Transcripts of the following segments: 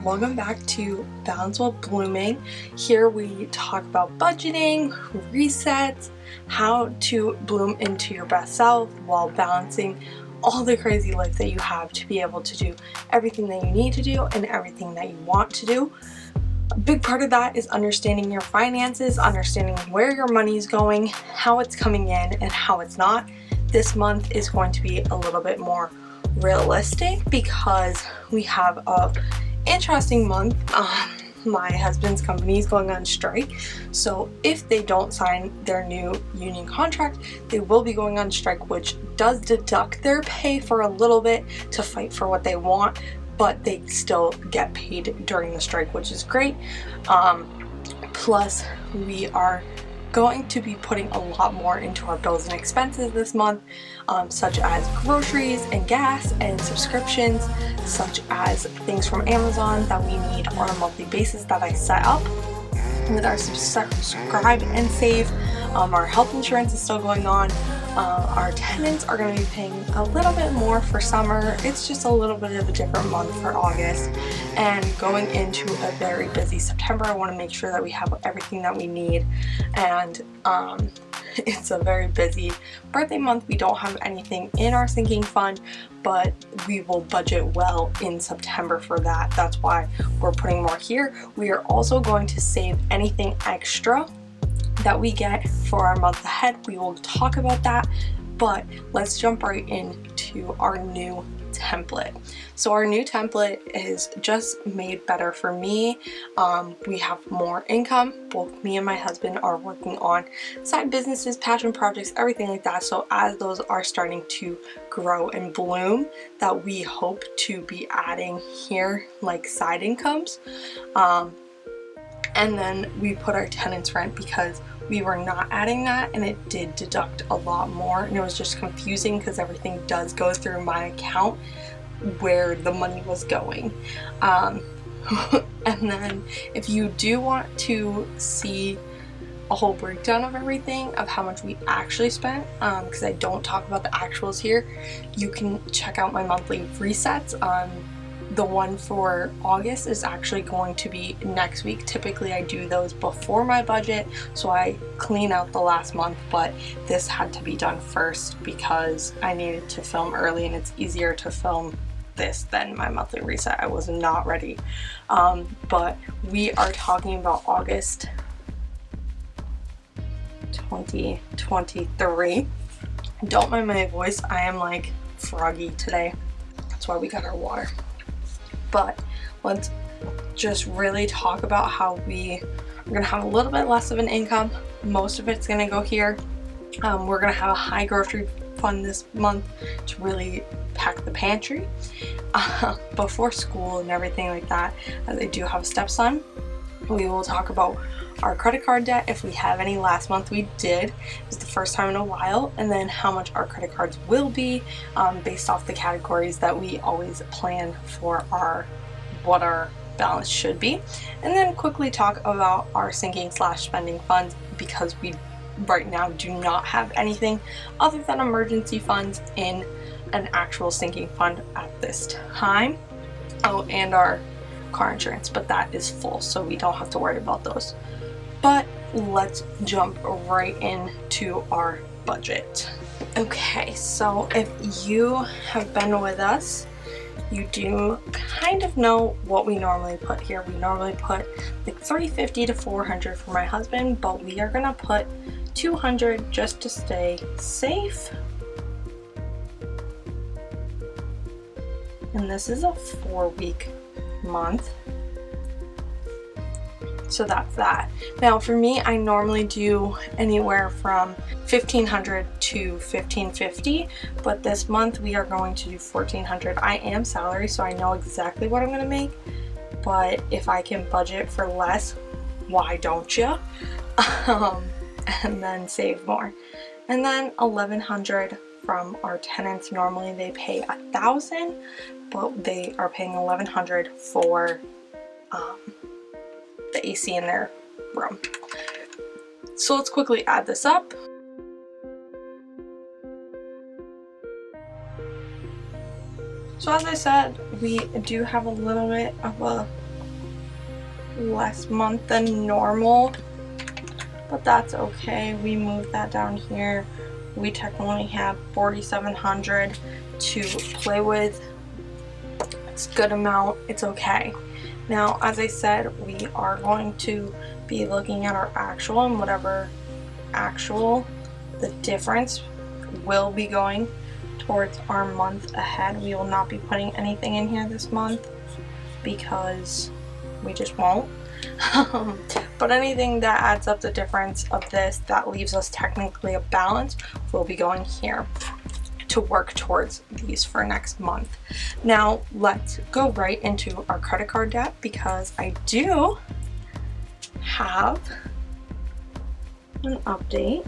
Welcome back to Balance While Blooming. Here we talk about budgeting, resets, how to bloom into your best self while balancing all the crazy life that you have to be able to do everything that you need to do and everything that you want to do. A big part of that is understanding your finances, understanding where your money is going, how it's coming in, and how it's not. This month is going to be a little bit more realistic because we have a interesting month. My husband's company is going on strike, so if they don't sign their new union contract, they will be going on strike, which does deduct their pay for a little bit to fight for what they want, but they still get paid during the strike, which is great. Plus, we are going to be putting a lot more into our bills and expenses this month, such as groceries and gas and subscriptions, such as things from Amazon that we need on a monthly basis that I set up with our subscribe and save. Our health insurance is still going on. Our tenants are going to be paying a little bit more for summer. It's just a little bit of a different month for August, and going into a very busy September. I want to make sure that we have everything that we need, and it's a very busy birthday month. We don't have anything in our sinking fund, but we will budget well in September for that. That's why we're putting more here. We are also going to save anything extra that we get for our month ahead. We will talk about that, but let's jump right into our new template. So our new template is just made better for me. We have more income. Both me and my husband are working on side businesses, passion projects, everything like that. So as those are starting to grow and bloom, that we hope to be adding here, like side incomes. And then we put our tenant's rent because we were not adding that, and it did deduct a lot more, and it was just confusing because everything does go through my account where the money was going. And then if you do want to see a whole breakdown of everything, of how much we actually spent, because I don't talk about the actuals here, you can check out my monthly resets. The one for August is actually going to be next week. Typically I do those before my budget, so I clean out the last month, but this had to be done first because I needed to film early, and it's easier to film this than my monthly reset. I was not ready. But we are talking about August 2023. Don't mind my voice, I am like froggy today. That's why we got our water. But let's just really talk about how we are going to have a little bit less of an income. Most of it's going to go here. We're going to have a high grocery fund this month to really pack the pantry before school and everything like that, as I do have a stepson. We will talk about our credit card debt, if we have any. Last month we did. It was the first time in a while. And then how much our credit cards will be, based off the categories that we always plan for what our balance should be. And then quickly talk about our sinking / spending funds, because we right now do not have anything other than emergency funds in an actual sinking fund at this time. Oh, and our car insurance, but that is full, so we don't have to worry about those. But let's jump right into our budget. Okay, so if you have been with us, you do kind of know what we normally put here. We normally put like $350 to $400 for my husband, but we are gonna put $200 just to stay safe. And this is a 4-week month. So that's that. Now for me, I normally do anywhere from $1,500 to $1,550, but this month we are going to do $1,400. I am salary, so I know exactly what I'm going to make, but if I can budget for less, why don't you? And then save more. And then $1,100 from our tenants. Normally they pay $1,000, but they are paying $1,100 for the AC in their room. So let's quickly add this up. So as I said, we do have a little bit of a less month than normal, but that's okay. We moved that down here. We technically have $4,700 to play with. It's a good amount. It's okay. Now, as I said, we are going to be looking at our actual, and whatever actual, the difference will be going towards our month ahead. We will not be putting anything in here this month because we just won't. But anything that adds up the difference of this, that leaves us technically a balance, will be going here to work towards these for next month. Now let's go right into our credit card debt, because I do have an update.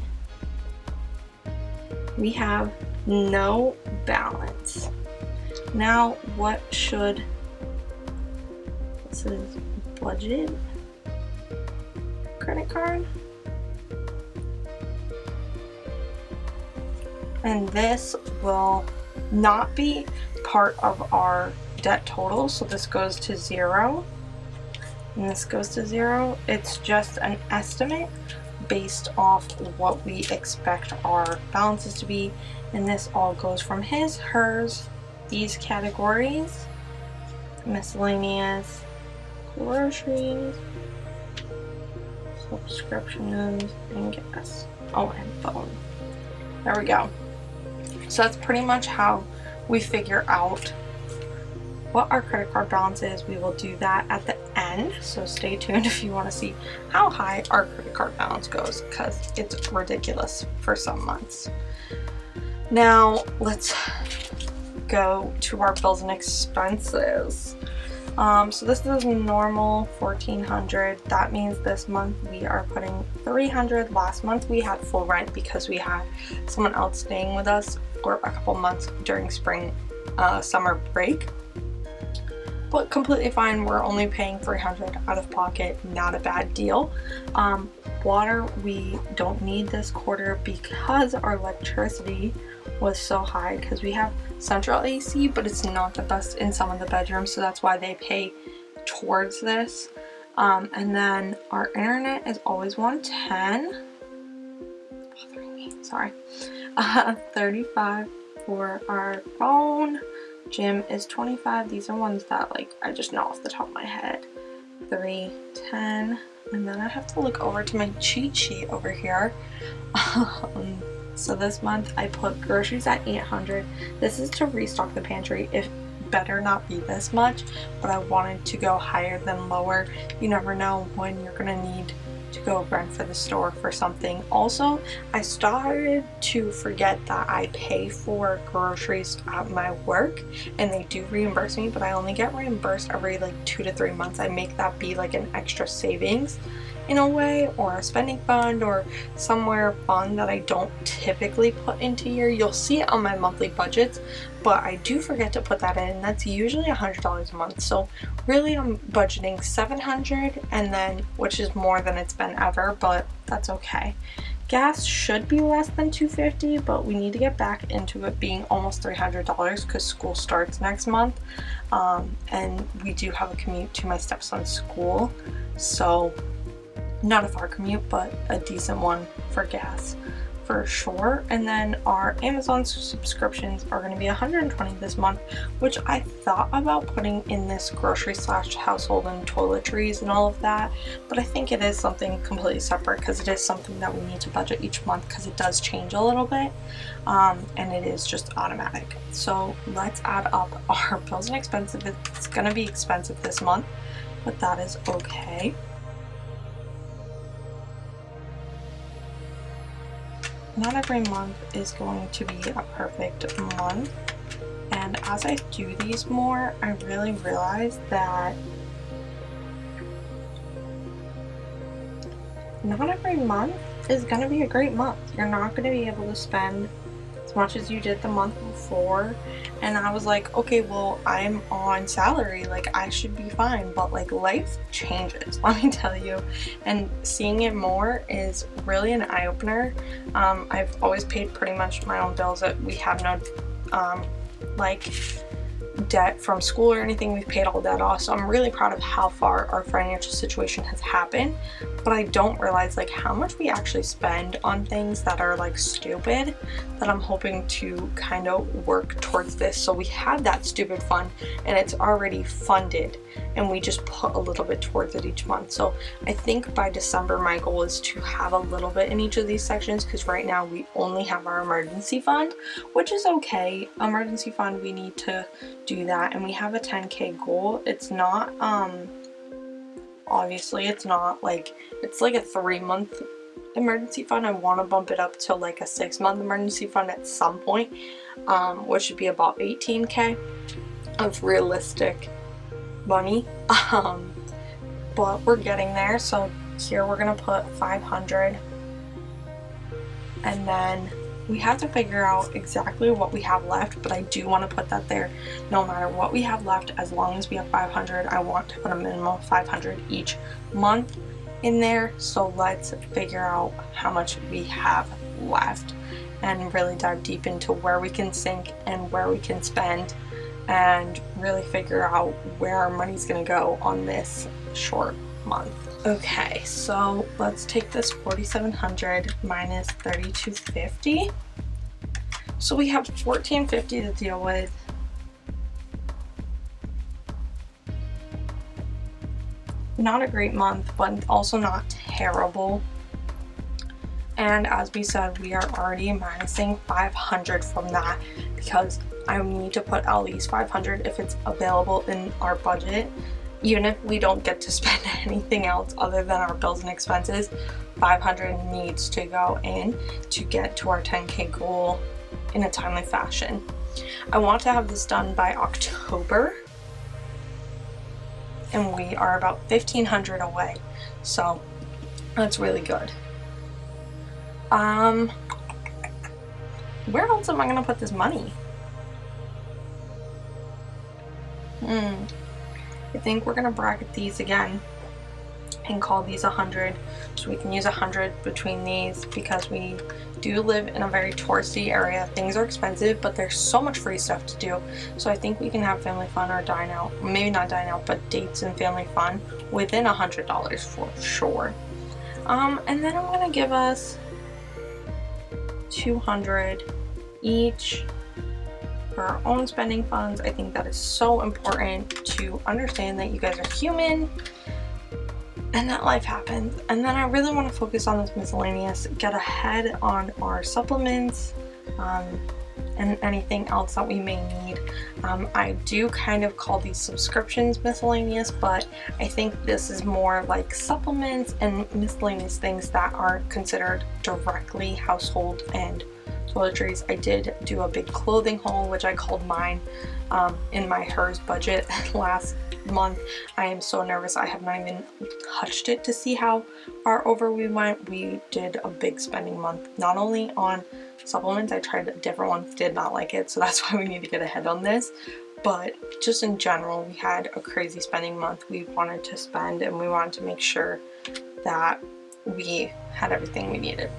We have no balance. Now what should, this is budget credit card, and this will not be part of our debt total, so this goes to 0 and this goes to 0. It's just an estimate based off what we expect our balances to be, and this all goes from his, hers, these categories: miscellaneous, groceries, subscriptions, and gas. Oh, and phone. There we go. So that's pretty much how we figure out what our credit card balance is. We will do that at the end, so stay tuned if you want to see how high our credit card balance goes, because it's ridiculous for some months. Now let's go to our bills and expenses. So this is normal $1,400. That means this month we are putting $300. Last month we had full rent because we had someone else staying with us for a couple months during summer break. But completely fine. We're only paying $300 out of pocket. Not a bad deal. Water, we don't need this quarter because our electricity was so high, because we have central AC, but it's not the best in some of the bedrooms, so that's why they pay towards this. And then our internet is always 110. It's bothering me, sorry. 35 for our phone. Gym is 25. These are ones that, like, I just know off the top of my head. 310. And then I have to look over to my cheat sheet over here. So this month I put groceries at $800. This is to restock the pantry. It better not be this much, but I wanted to go higher than lower. You never know when you're gonna need to go run for the store for something. Also, I started to forget that I pay for groceries at my work, and they do reimburse me, but I only get reimbursed every like 2 to 3 months. I make that be like an extra savings in a way, or a spending fund, or somewhere fun that I don't typically put into here. You'll see it on my monthly budgets, but I do forget to put that in, and that's usually $100 a month. So really I'm budgeting $700, and then, which is more than it's been ever, but that's okay. Gas should be less than $250, but we need to get back into it being almost $300 because school starts next month, and we do have a commute to my stepson's school, so not a far commute, but a decent one for gas for sure. And then our Amazon subscriptions are going to be $120 this month, which I thought about putting in this grocery / household and toiletries and all of that, but I think it is something completely separate because it is something that we need to budget each month because it does change a little bit, and it is just automatic. So let's add up our bills and expenses. It's going to be expensive this month, but that is okay. Not every month is going to be a perfect month, and as I do these more, I really realize that not every month is going to be a great month. You're not going to be able to spend as much as you did the month before, and I was like, okay, well, I'm on salary, like I should be fine, but like life changes, let me tell you, and seeing it more is really an eye-opener. I've always paid pretty much my own bills. That we have no like debt from school or anything. We've paid all that off, so I'm really proud of how far our financial situation has happened. But I don't realize like how much we actually spend on things that are like stupid, that I'm hoping to kind of work towards this. So we have that stupid fund and it's already funded, and we just put a little bit towards it each month. So I think by December my goal is to have a little bit in each of these sections, because right now we only have our emergency fund, which is okay. Emergency fund, we need to do that, and we have a 10K goal. It's not obviously it's not like, it's like a 3-month emergency fund. I want to bump it up to like a 6-month emergency fund at some point, which should be about 18K of realistic money. But we're getting there. So here we're gonna put 500, and then we have to figure out exactly what we have left, but I do want to put that there no matter what we have left. As long as we have 500, I want to put a minimum of 500 each month in there. So let's figure out how much we have left and really dive deep into where we can sink and where we can spend, and really figure out where our money's going to go on this short month. Okay, so let's take this 4,700 minus 3,250. So we have 1,450 to deal with. Not a great month, but also not terrible. And as we said, we are already minusing 500 from that, because I need to put at least 500 if it's available in our budget. Even if we don't get to spend anything else other than our bills and expenses, 500 needs to go in to get to our 10K goal in a timely fashion. I want to have this done by October, and we are about 1,500 away, so that's really good. Where else am I gonna put this money? I think we're gonna bracket these again and call these 100, so we can use 100 between these, because we do live in a very touristy area. Things are expensive, but there's so much free stuff to do. So I think we can have family fun or dine out, maybe not dine out, but dates and family fun within $100 for sure. And then I'm gonna give us 200 each for our own spending funds. I think that is so important to understand that you guys are human and that life happens. And then I really want to focus on this miscellaneous, get ahead on our supplements, and anything else that we may need. I do kind of call these subscriptions miscellaneous, but I think this is more like supplements and miscellaneous things that aren't considered directly household and toiletries. I did do a big clothing haul, which I called mine, in my hers budget last month. I am so nervous. I have not even touched it to see how far over we went. We did a big spending month, not only on supplements. I tried a different one, did not like it, so that's why we need to get ahead on this. But just in general, we had a crazy spending month. We wanted to spend, and we wanted to make sure that we had everything we needed.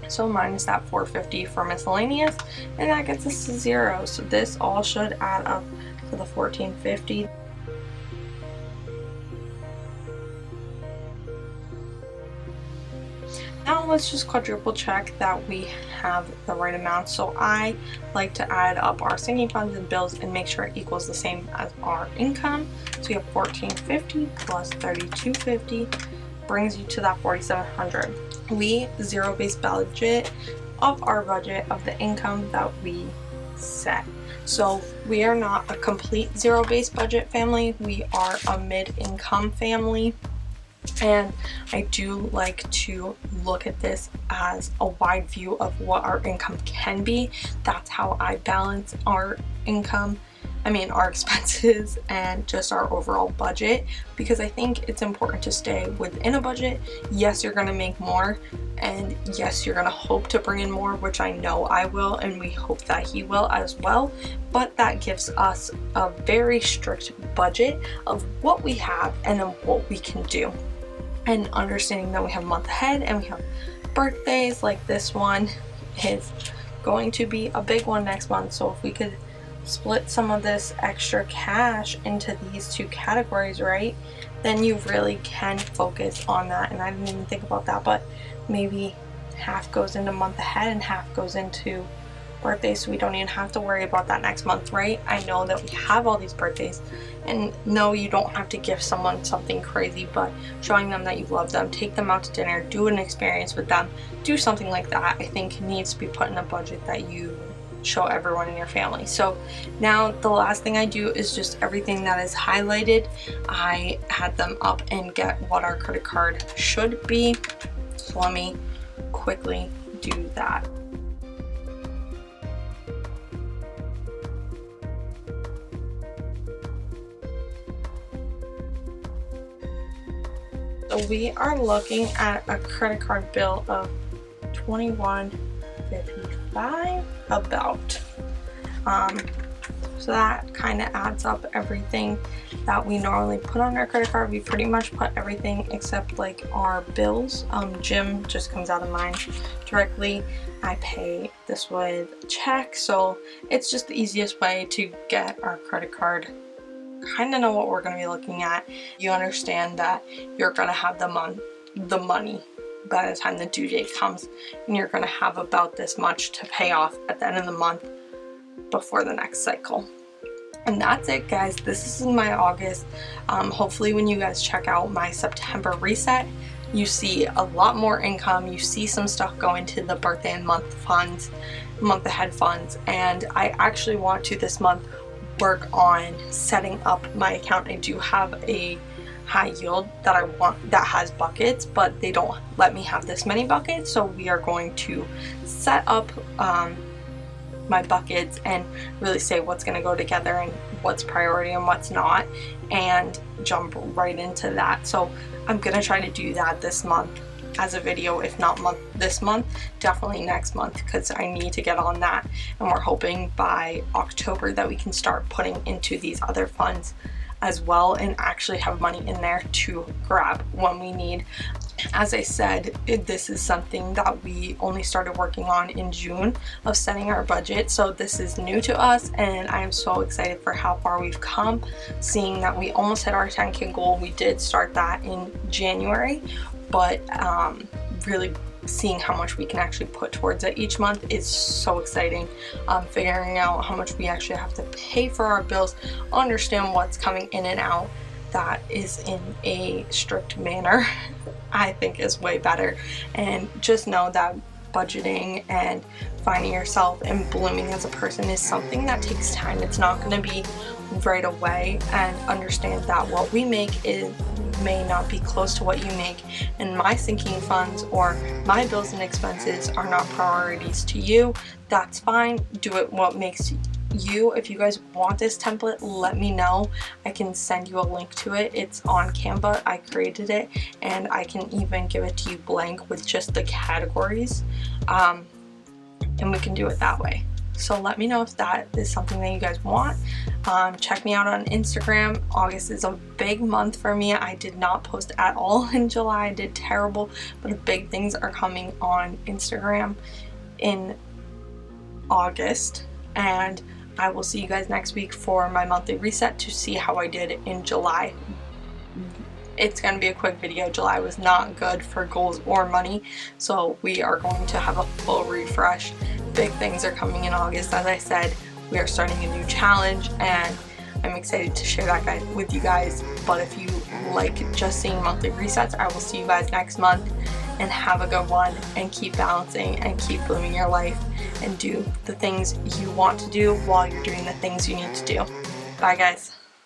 So minus that 450 for miscellaneous, and that gets us to 0. So this all should add up to the 1,450. Now let's just quadruple check that we have the right amount. So I like to add up our sinking funds and bills and make sure it equals the same as our income. So we have 1,450 plus 3,250 brings you to that 4,700. We zero-based budget of our budget of the income that we set. So we are not a complete zero-based budget family. We are a mid-income family. And I do like to look at this as a wide view of what our income can be. That's how I balance our income, our expenses, and just our overall budget, because I think it's important to stay within a budget. Yes, you're going to make more, and yes, you're going to hope to bring in more, which I know I will, and we hope that he will as well. But that gives us a very strict budget of what we have and then what we can do. And understanding that we have a month ahead and we have birthdays, like this one is going to be a big one next month. So if we could split some of this extra cash into these two categories, right, then you really can focus on that. And I didn't even think about that, but maybe half goes into month ahead and half goes into birthdays, so we don't even have to worry about that next month, right? I know that we have all these birthdays, and no, you don't have to give someone something crazy, but showing them that you love them, take them out to dinner, do an experience with them, do something like that, I think needs to be put in a budget that you show everyone in your family. So now the last thing I do is just everything that is highlighted, I had them up and get what our credit card should be. So let me quickly do that. So we are looking at a credit card bill of $21.55 about. So that kind of adds up everything that we normally put on our credit card. We pretty much put everything except like our bills. Gym just comes out of mine directly. I pay this with check, so it's just the easiest way to get our credit card. Kind of know what we're going to be looking at. You understand that you're going to have the money by the time the due date comes, and you're going to have about this much to pay off at the end of the month before the next cycle. And that's it, guys. This is my August. Hopefully when you guys check out my September reset, you see a lot more income. You see some stuff going to the birthday and month funds, month ahead funds, and I actually want to this month work on setting up my account. I do have a high yield that I want that has buckets, but they don't let me have this many buckets, so we are going to set up my buckets and really say what's going to go together and what's priority and what's not, and jump right into that. So I'm going to try to do that this month as a video, if not this month, definitely next month, because I need to get on that, and we're hoping by October that we can start putting into these other funds as well and actually have money in there to grab when we need. As I said, this is something that we only started working on in June of setting our budget, so this is new to us, and I am so excited for how far we've come, seeing that we almost hit our 10K goal. We did start that in January, but really seeing how much we can actually put towards it each month is so exciting. Figuring out how much we actually have to pay for our bills, understand what's coming in and out, that is in a strict manner, I think is way better. And just know that budgeting and finding yourself and blooming as a person is something that takes time. It's not going to be right away, and understand that what we make may not be close to what you make, and my sinking funds or my bills and expenses are not priorities to you. That's fine. Do it what makes you. If you guys want this template, let me know. I can send you a link to it. It's on Canva. I created it, and I can even give it to you blank with just the categories, and we can do it that way. So let me know if that is something that you guys want. Check me out on Instagram. August is a big month for me. I did not post at all in July. I did terrible, but big things are coming on Instagram in August, and I will see you guys next week for my monthly reset to see how I did in July. It's going to be a quick video. July was not good for goals or money, so we are going to have a full refresh. Big things are coming in August. As I said, we are starting a new challenge, and I'm excited to share that with you guys. But if you like just seeing monthly resets, I will see you guys next month, and have a good one, and keep balancing and keep blooming your life, and do the things you want to do while you're doing the things you need to do. Bye guys.